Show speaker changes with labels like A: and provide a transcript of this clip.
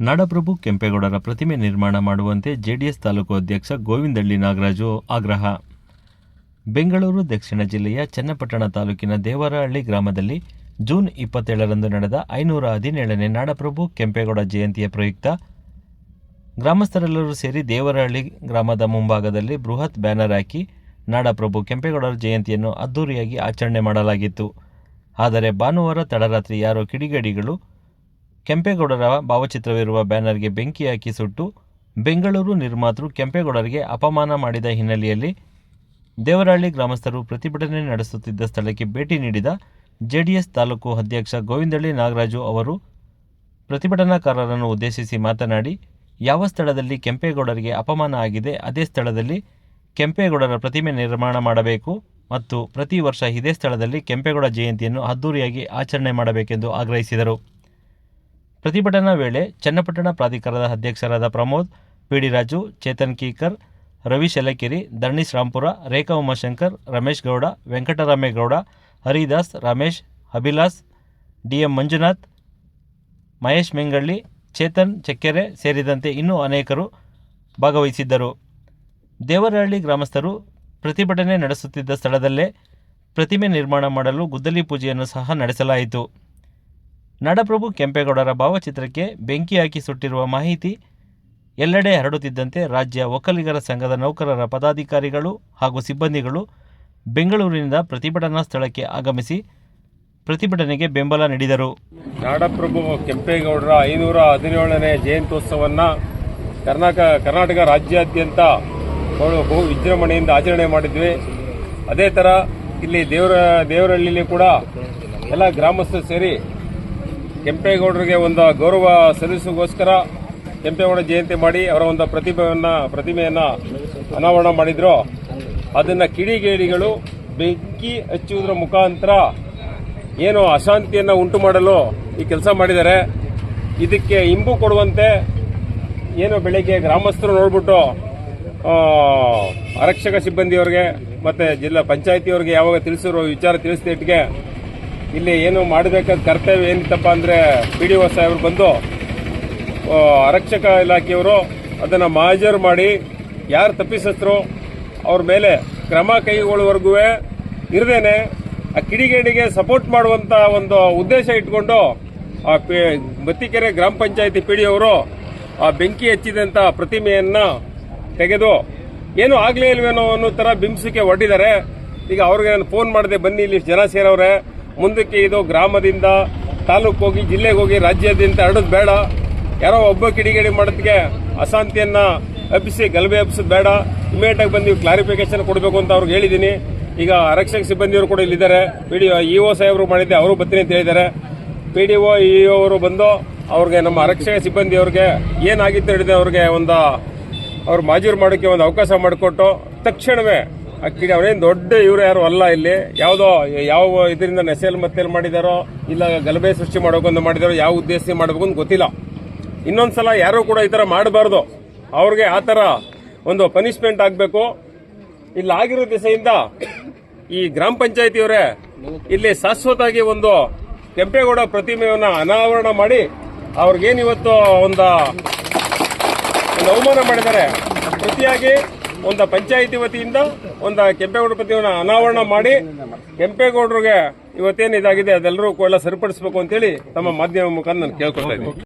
A: ನಾಡಪ್ರಭು ಕೆಂಪೇಗೌಡರ ಪ್ರತಿಮೆ ನಿರ್ಮಾಣ ಮಾಡುವಂತೆ ಜೆಡಿಎಸ್ ತಾಲೂಕು ಅಧ್ಯಕ್ಷ ಗೋವಿಂದಳ್ಳಿ ನಾಗರಾಜು ಆಗ್ರಹ. ಬೆಂಗಳೂರು ದಕ್ಷಿಣ ಜಿಲ್ಲೆಯ ಚನ್ನಪಟ್ಟಣ ತಾಲೂಕಿನ ದೇವರಹಳ್ಳಿ ಗ್ರಾಮದಲ್ಲಿ ಜೂನ್ 27ರಂದು ನಡೆದ 517ನೇ ನಾಡಪ್ರಭು ಕೆಂಪೇಗೌಡ ಜಯಂತಿಯ ಪ್ರಯುಕ್ತ ಗ್ರಾಮಸ್ಥರೆಲ್ಲರೂ ಸೇರಿ ದೇವರಹಳ್ಳಿ ಗ್ರಾಮದ ಮುಂಭಾಗದಲ್ಲಿ ಬೃಹತ್ ಬ್ಯಾನರ್ ಹಾಕಿ ನಾಡಪ್ರಭು ಕೆಂಪೇಗೌಡರ ಜಯಂತಿಯನ್ನು ಅದ್ದೂರಿಯಾಗಿ ಆಚರಣೆ ಮಾಡಲಾಗಿತ್ತು. ಆದರೆ ಭಾನುವಾರ ತಡರಾತ್ರಿ ಯಾರೋ ಕಿಡಿಗೇಡಿಗಳು ಕೆಂಪೇಗೌಡರ ಭಾವಚಿತ್ರವಿರುವ ಬ್ಯಾನರ್ಗೆ ಬೆಂಕಿ ಹಾಕಿ ಸುಟ್ಟು ಬೆಂಗಳೂರು ನಿರ್ಮಾತೃ ಕೆಂಪೇಗೌಡರಿಗೆ ಅಪಮಾನ ಮಾಡಿದ ಹಿನ್ನೆಲೆಯಲ್ಲಿ ದೇವರಹಳ್ಳಿ ಗ್ರಾಮಸ್ಥರು ಪ್ರತಿಭಟನೆ ನಡೆಸುತ್ತಿದ್ದ ಸ್ಥಳಕ್ಕೆ ಭೇಟಿ ನೀಡಿದ ಜೆಡಿಎಸ್ ತಾಲೂಕು ಅಧ್ಯಕ್ಷ ಗೋವಿಂದಳ್ಳಿ ನಾಗರಾಜು ಅವರು ಪ್ರತಿಭಟನಾಕಾರರನ್ನು ಉದ್ದೇಶಿಸಿ ಮಾತನಾಡಿ, ಯಾವ ಸ್ಥಳದಲ್ಲಿ ಕೆಂಪೇಗೌಡರಿಗೆ ಅಪಮಾನ ಆಗಿದೆ ಅದೇ ಸ್ಥಳದಲ್ಲಿ ಕೆಂಪೇಗೌಡರ ಪ್ರತಿಮೆ ನಿರ್ಮಾಣ ಮಾಡಬೇಕು ಮತ್ತು ಪ್ರತಿ ವರ್ಷ ಇದೇ ಸ್ಥಳದಲ್ಲಿ ಕೆಂಪೇಗೌಡ ಜಯಂತಿಯನ್ನು ಅದ್ದೂರಿಯಾಗಿ ಆಚರಣೆ ಮಾಡಬೇಕೆಂದು ಆಗ್ರಹಿಸಿದರು. ಪ್ರತಿಭಟನಾ ವೇಳೆ ಚನ್ನಪಟ್ಟಣ ಪ್ರಾಧಿಕಾರದ ಅಧ್ಯಕ್ಷರಾದ ಪ್ರಮೋದ್, ಪಿಡಿ ರಾಜು, ಚೇತನ್ ಕೀಕರ್, ರವಿ ಶೆಲಕೆರೆ, ಧರಣೀಶ್ ರಾಂಪುರ, ರೇಖಾ ಉಮಾಶಂಕರ್, ರಮೇಶ್ ಗೌಡ, ವೆಂಕಟರಾಮೇಗೌಡ, ಹರಿದಾಸ್, ರಮೇಶ್, ಅಭಿಲಾಸ್, ಡಿಎಂ ಮಂಜುನಾಥ್, ಮಹೇಶ್ ಮೆಂಗಳ್ಳಿ, ಚೇತನ್ ಚೆಕ್ಕೆರೆ ಸೇರಿದಂತೆ ಇನ್ನೂ ಅನೇಕರು ಭಾಗವಹಿಸಿದ್ದರು. ದೇವರಹಳ್ಳಿ ಗ್ರಾಮಸ್ಥರು ಪ್ರತಿಭಟನೆ ನಡೆಸುತ್ತಿದ್ದ ಸ್ಥಳದಲ್ಲೇ ಪ್ರತಿಮೆ ನಿರ್ಮಾಣ ಮಾಡಲು ಗುದ್ದಲಿ ಪೂಜೆಯನ್ನು ಸಹ ನಡೆಸಲಾಯಿತು. ನಾಡಪ್ರಭು ಕೆಂಪೇಗೌಡರ ಭಾವಚಿತ್ರಕ್ಕೆ ಬೆಂಕಿ ಹಾಕಿ ಸುಟ್ಟಿರುವ ಮಾಹಿತಿ ಎಲ್ಲೆಡೆ ಹರಡುತ್ತಿದ್ದಂತೆ ರಾಜ್ಯ ಒಕ್ಕಲಿಗರ ಸಂಘದ ನೌಕರರ ಪದಾಧಿಕಾರಿಗಳು ಹಾಗೂ ಸಿಬ್ಬಂದಿಗಳು ಬೆಂಗಳೂರಿನಿಂದ ಪ್ರತಿಭಟನಾ ಸ್ಥಳಕ್ಕೆ ಆಗಮಿಸಿ ಪ್ರತಿಭಟನೆಗೆ ಬೆಂಬಲ ನೀಡಿದರು.
B: ನಾಡಪ್ರಭು ಕೆಂಪೇಗೌಡರ 517ನೇ ಜಯಂತ್ಯೋತ್ಸವವನ್ನು ಕರ್ನಾಟಕ ರಾಜ್ಯಾದ್ಯಂತ ಬಹು ವಿಜೃಂಭಣೆಯಿಂದ ಆಚರಣೆ ಮಾಡಿದ್ವಿ. ಅದೇ ಥರ ಇಲ್ಲಿ ದೇವರಹಳ್ಳಿಲಿ ಕೂಡ ಎಲ್ಲ ಗ್ರಾಮಸ್ಥರು ಸೇರಿ ಕೆಂಪೇಗೌಡರಿಗೆ ಒಂದು ಗೌರವ ಸಲ್ಲಿಸೋಗೋಸ್ಕರ ಕೆಂಪೇಗೌಡ ಜಯಂತಿ ಮಾಡಿ ಅವರ ಒಂದು ಪ್ರತಿಮೆಯನ್ನು ಅನಾವರಣ ಮಾಡಿದ್ರು. ಅದನ್ನು ಕಿಡಿಗೇಡಿಗಳು ಬೆಂಕಿ ಹಚ್ಚುವುದರ ಮುಖಾಂತರ ಏನು ಅಶಾಂತಿಯನ್ನು ಉಂಟು ಮಾಡಲು ಈ ಕೆಲಸ ಮಾಡಿದ್ದಾರೆ. ಇದಕ್ಕೆ ಇಂಬು ಕೊಡುವಂತೆ ಏನು ಬೆಳಗ್ಗೆ ಗ್ರಾಮಸ್ಥರು ನೋಡ್ಬಿಟ್ಟು ಆರಕ್ಷಕ ಸಿಬ್ಬಂದಿಯವರಿಗೆ ಮತ್ತು ಜಿಲ್ಲಾ ಪಂಚಾಯಿತಿಯವರಿಗೆ ಯಾವಾಗ ತಿಳಿಸಿರೋ ವಿಚಾರ ತಿಳಿಸಿದಟ್ಟಿಗೆ ಇಲ್ಲಿ ಏನು ಮಾಡಬೇಕಾದ ಕರ್ತವ್ಯ ಏನಿತ್ತಪ್ಪ ಅಂದರೆ PDO ಸಾಹೇಬರು ಬಂದು ಆರಕ್ಷಕ ಇಲಾಖೆಯವರು ಅದನ್ನು ಮಹಾಜರು ಮಾಡಿ ಯಾರು ತಪ್ಪಿಸತ್ರು ಅವ್ರ ಮೇಲೆ ಕ್ರಮ ಕೈಗೊಳ್ಳುವವರೆಗೂ ಇರದೇನೆ ಆ ಕಿಡಿಗೇಡಿಗೆ ಸಪೋರ್ಟ್ ಮಾಡುವಂಥ ಒಂದು ಉದ್ದೇಶ ಇಟ್ಕೊಂಡು ಆ ಮತ್ತಿಕೆರೆ ಗ್ರಾಮ ಪಂಚಾಯಿತಿ PDO ಅವರು ಆ ಬೆಂಕಿ ಹಚ್ಚಿದಂಥ ಪ್ರತಿಮೆಯನ್ನು ತೆಗೆದು ಏನು ಆಗಲೇ ಇಲ್ವೇನೋ ಅನ್ನೋ ಥರ ಬಿಂಬಿಸಕ್ಕೆ ಹೊರಟಿದ್ದಾರೆ. ಈಗ ಅವ್ರಿಗೆ ನಾನು ಫೋನ್ ಮಾಡಿದೆ, ಬನ್ನಿ ಇಲ್ಲಿ ಜನ ಸೇರವ್ರೆ, ಮುಂದಕ್ಕೆ ಇದು ಗ್ರಾಮದಿಂದ ತಾಲೂಕು ಹೋಗಿ ಜಿಲ್ಲೆಗೆ ಹೋಗಿ ರಾಜ್ಯಾದ್ಯಂತ ಹರಡೋದು ಬೇಡ. ಯಾರೋ ಒಬ್ಬ ಕಿಡಿಗೇಡಿ ಮಾಡೋದಕ್ಕೆ ಅಶಾಂತಿಯನ್ನು ಹಬ್ಬಿಸಿ ಗಲಭೆ ಹಬ್ಬಿಸೋದು ಬೇಡ. ಇಮಿಡಿಯೇಟಾಗಿ ಬಂದು ನೀವು ಕ್ಲಾರಿಫಿಕೇಶನ್ ಕೊಡಬೇಕು ಅಂತ ಅವ್ರಿಗೆ ಹೇಳಿದ್ದೀನಿ. ಈಗ ಆರಕ್ಷಕ ಸಿಬ್ಬಂದಿಯವರು ಕೂಡ ಇಲ್ಲಿದ್ದಾರೆ. EO ಸಾಹೇಬರು ಮಾಡಿದ್ದೆ, ಅವರು ಬರ್ತೀನಿ ಅಂತ ಹೇಳಿದ್ದಾರೆ. PDO EO ಅವರು ಬಂದು ಅವ್ರಿಗೆ ನಮ್ಮ ಆರಕ್ಷಕ ಸಿಬ್ಬಂದಿಯವ್ರಿಗೆ ಏನಾಗಿತ್ತು ಹೇಳಿದೆ ಅವ್ರಿಗೆ ಅವ್ರು ಮಾಜೂರು ಮಾಡೋಕ್ಕೆ ಒಂದು ಅವಕಾಶ ಮಾಡಿಕೊಟ್ಟು ತಕ್ಷಣವೇ ಅಕ್ಕಿಡಿ ಅವರೇನು ದೊಡ್ಡ ಇವರು ಯಾರು ಅಲ್ಲ. ಇಲ್ಲಿ ಯಾವ ಇದರಿಂದ ನೆಸೆಲ್ ಮತ್ತೇಲ್ ಮಾಡಿದಾರೋ ಇಲ್ಲ ಗಲಭೆ ಸೃಷ್ಟಿ ಮಾಡೋಕೊಂದು ಮಾಡಿದಾರೋ ಯಾವ ಉದ್ದೇಶ ಮಾಡಬೇಕು ಅಂತ ಗೊತ್ತಿಲ್ಲ. ಇನ್ನೊಂದ್ಸಲ ಯಾರು ಕೂಡ ಈ ಥರ ಮಾಡಬಾರ್ದು. ಅವ್ರಿಗೆ ಆ ಥರ ಒಂದು ಪನಿಷ್ಮೆಂಟ್ ಆಗಬೇಕು. ಇಲ್ಲಿ ಆಗಿರೋ ದಿಸೆಯಿಂದ ಈ ಗ್ರಾಮ ಪಂಚಾಯಿತಿಯವರೇ ಇಲ್ಲಿ ಶಾಶ್ವತವಾಗಿ ಒಂದು ಕೆಂಪೇಗೌಡ ಪ್ರತಿಮೆಯನ್ನು ಅನಾವರಣ ಮಾಡಿ ಅವ್ರಿಗೇನು ಇವತ್ತು ಒಂದು ಅವಮಾನ ಮಾಡಿದ್ದಾರೆ. ಪ್ರತಿಯಾಗಿ ಒಂದು ಪಂಚಾಯಿತಿ ವತಿಯಿಂದ ಒಂದು ಕೆಂಪೇಗೌಡ ಪ್ರತಿಮೆಯನ್ನು ಅನಾವರಣ ಮಾಡಿ ಕೆಂಪೇಗೌಡರಿಗೆ ಇವತ್ತೇನು ಇದಾಗಿದೆ ಅದೆಲ್ಲರೂ ಕೂಡ ಸರಿಪಡಿಸಬೇಕು ಅಂತೇಳಿ ತಮ್ಮ ಮಾಧ್ಯಮ ಮುಖಾಂತರ ನಾನು ಕೇಳ್ಕೊಳ್ತಾ ಇದ್ದೀನಿ.